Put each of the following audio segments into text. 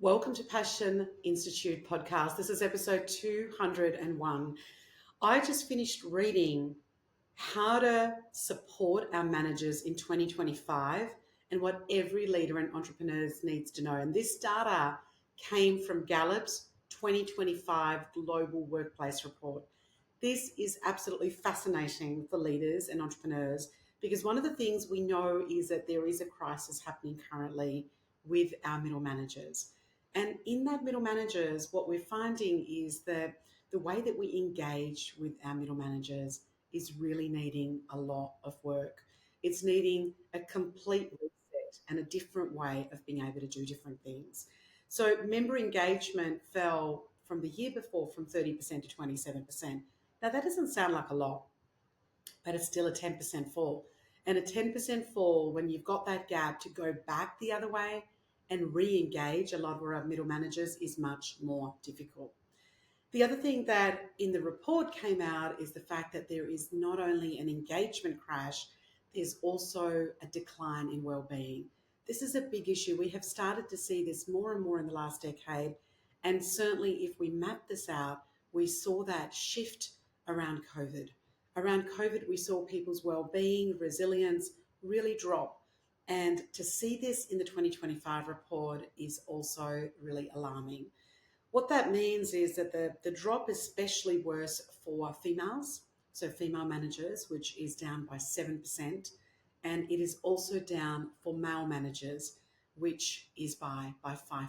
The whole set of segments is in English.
Welcome to Passion Institute podcast. This is episode 201. I just finished reading how to support our managers in 2025 and what every leader and entrepreneurs needs to know. And this data came from Gallup's 2025 Global Workplace Report. This is absolutely fascinating for leaders and entrepreneurs because one of the things we know is that there is a crisis happening currently with our middle managers. And in that middle managers, what we're finding is that the way that we engage with our middle managers is really needing a lot of work. It's needing a complete reset and a different way of being able to do different things. So member engagement fell from the year before from 30% to 27%. Now that doesn't sound like a lot, but it's still a 10% fall. And a 10% fall, when you've got that gap to go back the other way and re engage a lot of our middle managers, is much more difficult. The other thing that in the report came out is the fact that there is not only an engagement crash, there's also a decline in well-being. This is a big issue. We have started to see this more and more in the last decade. And certainly if we map this out, we saw that shift around COVID. Around COVID, we saw people's well-being, resilience really drop. And to see this in the 2025 report is also really alarming. What that means is that the drop is especially worse for females, so female managers, which is down by 7%. And it is also down for male managers, which is by 5%.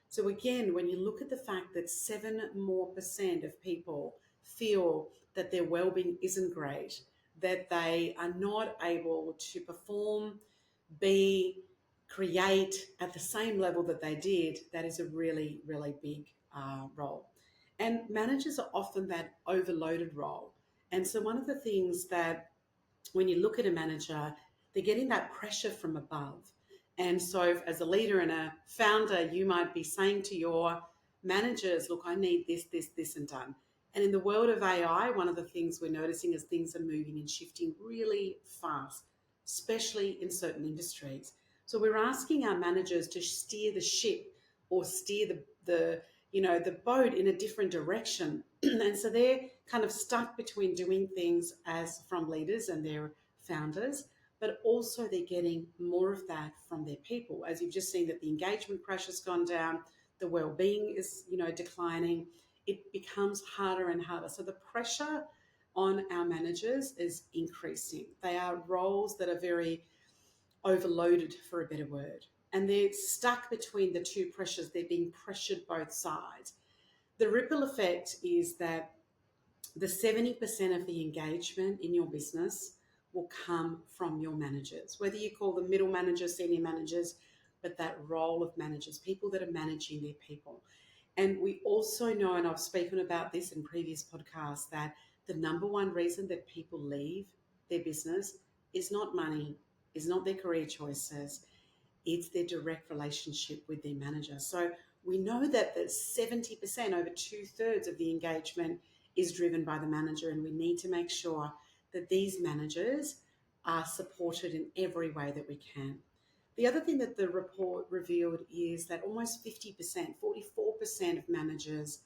So again, when you look at the fact that 7% more of people feel that their well-being isn't great, that they are not able to perform, be, create at the same level that they did, that is a really, really big role. And managers are often that overloaded role. And so, one of the things that when you look at a manager, they're getting that pressure from above. And so, as a leader and a founder, you might be saying to your managers, look, I need this, this, this, and done. And in the world of AI, one of the things we're noticing is things are moving and shifting really fast, especially in certain industries. So we're asking our managers to steer the ship or steer the boat in a different direction. And so they're kind of stuck between doing things as from leaders and their founders, but also they're getting more of that from their people. As you've just seen that the engagement crash has gone down, the well-being is, declining. It becomes harder and harder. So the pressure on our managers is increasing. They are roles that are very overloaded, for a better word. And they're stuck between the two pressures. They're being pressured both sides. The ripple effect is that the 70% of the engagement in your business will come from your managers, whether you call them middle managers, senior managers, but that role of managers, people that are managing their people. And we also know, and I've spoken about this in previous podcasts, that the number one reason that people leave their business is not money, is not their career choices, it's their direct relationship with their manager. So we know that the 70%, over two-thirds of the engagement is driven by the manager, and we need to make sure that these managers are supported in every way that we can. The other thing that the report revealed is that almost 50%, 44% of managers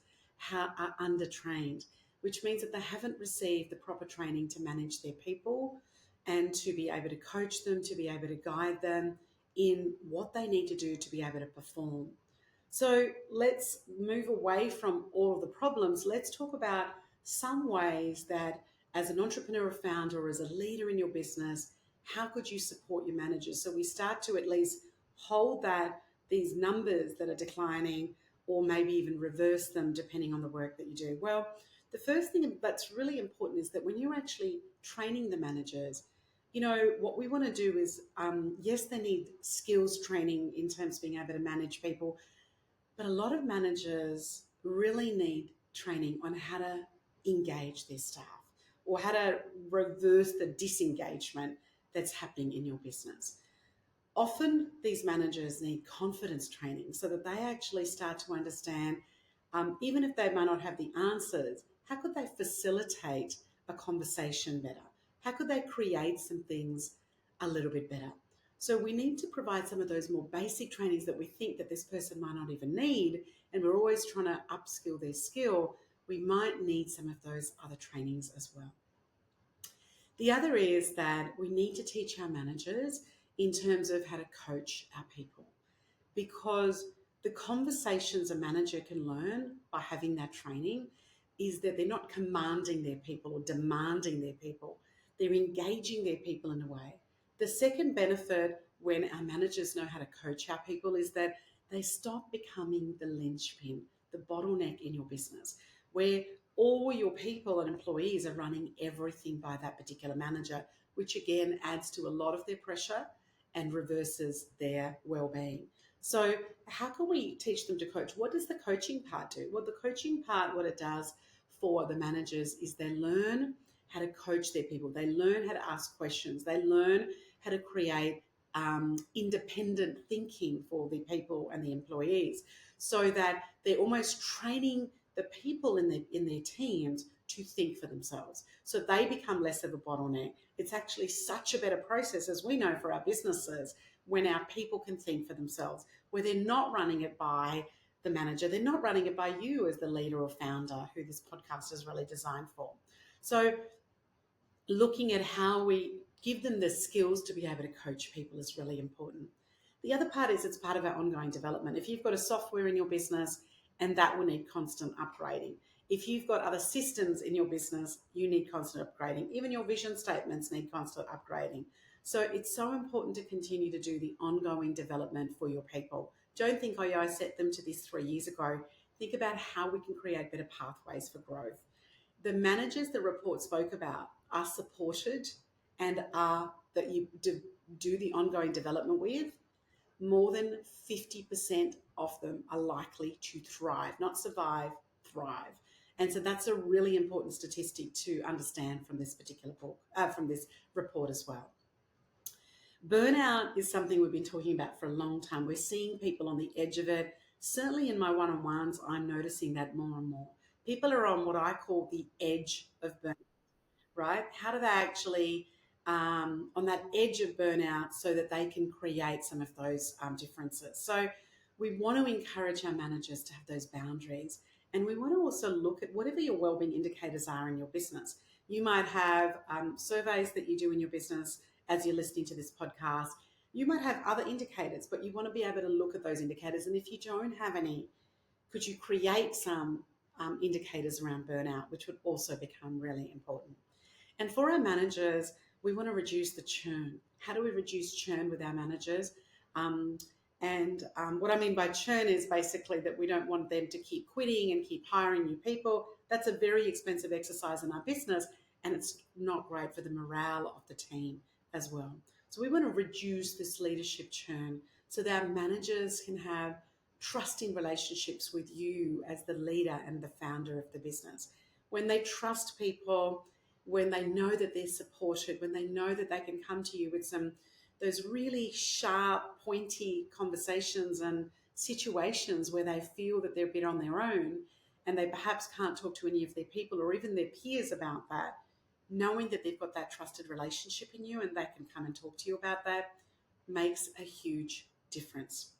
are undertrained, which means that they haven't received the proper training to manage their people and to be able to coach them, to be able to guide them in what they need to do to be able to perform. So let's move away from all of the problems. Let's talk about some ways that as an entrepreneur or founder or as a leader in your business, how could you support your managers? So we start to at least hold these numbers that are declining, or maybe even reverse them depending on the work that you do. Well, the first thing that's really important is that when you're actually training the managers, what we want to do is, yes, they need skills training in terms of being able to manage people, but a lot of managers really need training on how to engage their staff or how to reverse the disengagement that's happening in your business. Often these managers need confidence training so that they actually start to understand, even if they might not have the answers, how could they facilitate a conversation better? How could they create some things a little bit better? So we need to provide some of those more basic trainings that we think that this person might not even need, and we're always trying to upskill their skill. We might need some of those other trainings as well. The other is that we need to teach our managers in terms of how to coach our people, because the conversations a manager can learn by having that training is that they're not commanding their people or demanding their people. They're engaging their people in a way. The second benefit when our managers know how to coach our people is that they stop becoming the linchpin, the bottleneck in your business, where all your people and employees are running everything by that particular manager, which again adds to a lot of their pressure and reverses their well-being. So how can we teach them to coach? What does the coaching part do? Well, the coaching part, what it does for the managers is they learn how to coach their people. They learn how to ask questions. They learn how to create independent thinking for the people and the employees, so that they're almost training the people in their teams to think for themselves. So they become less of a bottleneck. It's actually such a better process, as we know, for our businesses, when our people can think for themselves, where they're not running it by the manager, they're not running it by you as the leader or founder, who this podcast is really designed for. So looking at how we give them the skills to be able to coach people is really important. The other part is it's part of our ongoing development. If you've got a software in your business, and that will need constant upgrading. If you've got other systems in your business, you need constant upgrading. Even your vision statements need constant upgrading. So it's so important to continue to do the ongoing development for your people. Don't think, oh yeah, I set them to this 3 years ago. Think about how we can create better pathways for growth. The managers the report spoke about are supported and are that you do the ongoing development with, more than 50% of them are likely to thrive, not survive, thrive. And so that's a really important statistic to understand from this particular book, from this report as well. Burnout is something we've been talking about for a long time. We're seeing people on the edge of it. Certainly in my one-on-ones, I'm noticing that more and more. People are on what I call the edge of burnout, right? How do they actually on that edge of burnout so that they can create some of those differences? So we want to encourage our managers to have those boundaries, and we want to also look at whatever your wellbeing indicators are in your business. You might have surveys that you do in your business as you're listening to this podcast. You might have other indicators, but you want to be able to look at those indicators. And if you don't have any, could you create some indicators around burnout, which would also become really important. And for our managers, we want to reduce the churn. How do we reduce churn with our managers? What I mean by churn is basically that we don't want them to keep quitting and keep hiring new people. That's a very expensive exercise in our business, and it's not great for the morale of the team as well. So we want to reduce this leadership churn so that our managers can have trusting relationships with you as the leader and the founder of the business. When they trust people, when they know that they're supported, when they know that they can come to you with those really sharp, pointy conversations and situations where they feel that they're a bit on their own and they perhaps can't talk to any of their people or even their peers about that, knowing that they've got that trusted relationship in you and they can come and talk to you about that makes a huge difference.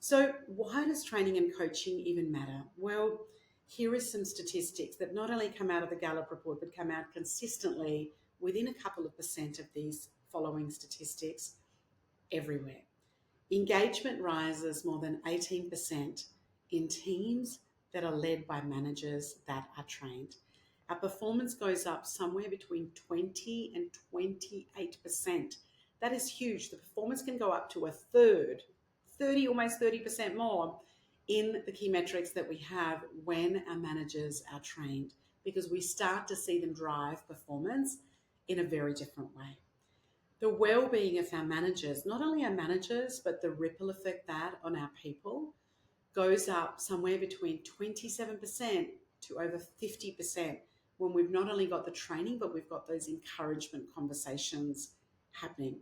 So why does training and coaching even matter? Well, here are some statistics that not only come out of the Gallup report, but come out consistently within a couple of percent of these following statistics everywhere. Engagement rises more than 18% in teams that are led by managers that are trained. Our performance goes up somewhere between 20 and 28%. That is huge. The performance can go up to a third, almost 30% more in the key metrics that we have when our managers are trained, because we start to see them drive performance in a very different way. The well-being of our managers, not only our managers, but the ripple effect that on our people goes up somewhere between 27% to over 50% when we've not only got the training, but we've got those encouragement conversations happening.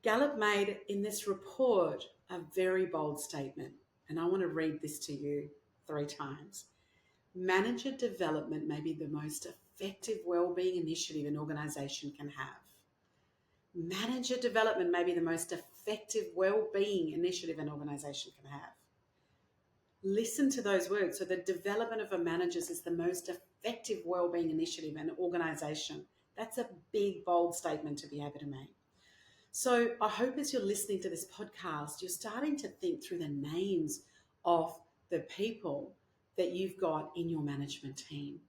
Gallup made in this report a very bold statement, and I want to read this to you 3 times. Manager development may be the most effective wellbeing initiative an organisation can have. Manager development may be the most effective well-being initiative an organization can have. Listen to those words. So the development of a manager is the most effective well-being initiative in an organization. That's a big, bold statement to be able to make. So I hope as you're listening to this podcast, you're starting to think through the names of the people that you've got in your management team.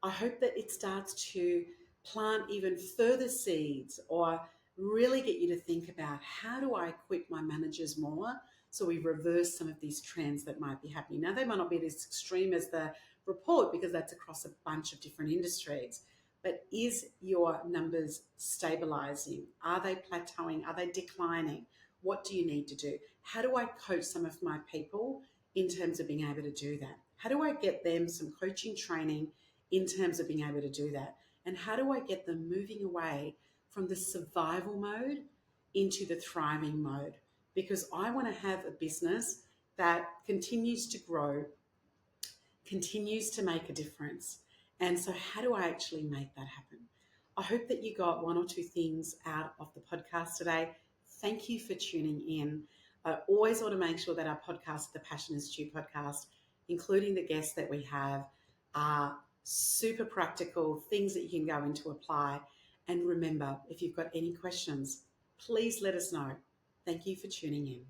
I hope that it starts to plant even further seeds or really get you to think about, how do I equip my managers more so we reverse some of these trends that might be happening. Now, they might not be as extreme as the report because that's across a bunch of different industries. But is your numbers stabilizing? Are they plateauing? Are they declining? What do you need to do? How do I coach some of my people in terms of being able to do that? How do I get them some coaching training in terms of being able to do that? And how do I get them moving away from the survival mode into the thriving mode? Because I want to have a business that continues to grow, continues to make a difference. And so, how do I actually make that happen? I hope that you got one or two things out of the podcast today. Thank you for tuning in. I always want to make sure that our podcast, the Passion Institute podcast, including the guests that we have, are super practical, things that you can go into apply. And remember, if you've got any questions, please let us know. Thank you for tuning in.